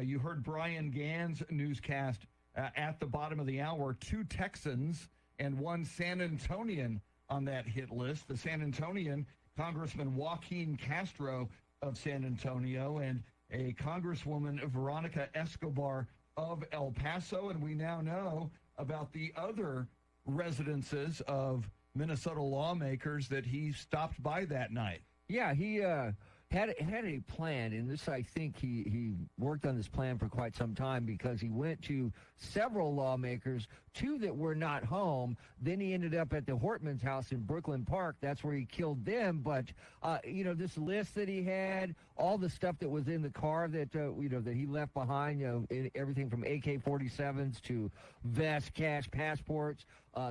You heard Brian Gann's newscast at the bottom of the hour. 2 Texans and 1 San Antonian on that hit list. The San Antonian, Congressman Joaquin Castro of San Antonio, and a Congresswoman, Veronica Escobar of El Paso. And we now know about the other residences of Minnesota lawmakers that he stopped by that night. Yeah, he had a plan, and this, I think he worked on this plan for quite some time, because he went to several lawmakers, 2 that were not home. Then he ended up at the Hoffmans house in Brooklyn Park. That's where he killed them. But this list that he had, all the stuff that was in the car that that he left behind, everything from AK-47s to vests, cash, passports.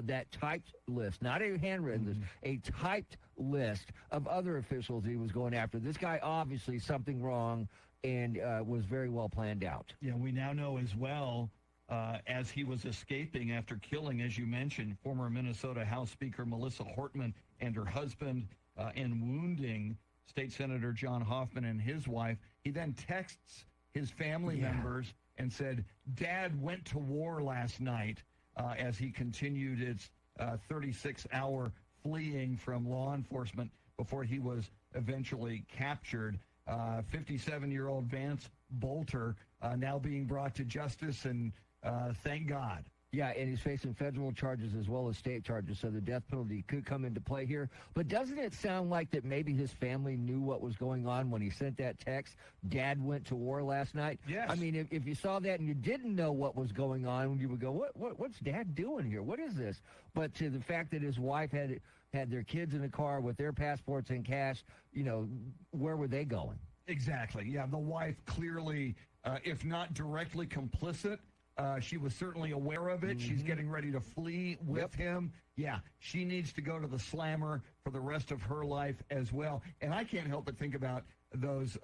That typed list, not a handwritten list, a typed list of other officials he was going after. This guy, obviously something wrong, and was very well planned out. Yeah, we now know as well, as he was escaping after killing, as you mentioned, former Minnesota House Speaker Melissa Hortman and her husband, and wounding State Senator John Hoffman and his wife, he then texts his family members and said, "Dad went to war last night," as he continued his 36-hour fleeing from law enforcement before he was eventually captured. 57-year-old Vance Bolter now being brought to justice, and thank God. Yeah, and he's facing federal charges as well as state charges, so the death penalty could come into play here. But doesn't it sound like that maybe his family knew what was going on when he sent that text, "Dad went to war last night"? Yes. I mean, if you saw that and you didn't know what was going on, you would go, what's Dad doing here? What is this? But to the fact that his wife had their kids in the car with their passports and cash, where were they going? Exactly. Yeah, the wife clearly, if not directly complicit, she was certainly aware of it. She's getting ready to flee with him. Yeah, she needs to go to the slammer for the rest of her life as well. And I can't help but think about those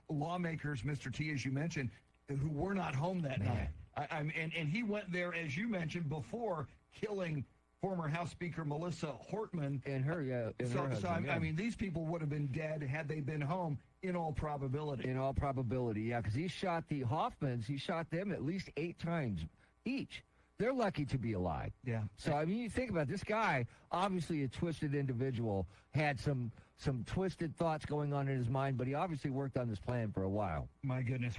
lawmakers, Mr. T, as you mentioned, who were not home that night. And he went there, as you mentioned, before killing former House Speaker Melissa Hortman. And her, I mean, these people would have been dead had they been home, in all probability. In all probability, yeah, because he shot the Hoffmans, he shot them at least 8 times each. They're lucky to be alive. Yeah. So, I mean, you think about it, this guy, obviously a twisted individual, had some twisted thoughts going on in his mind, but he obviously worked on this plan for a while. My goodness.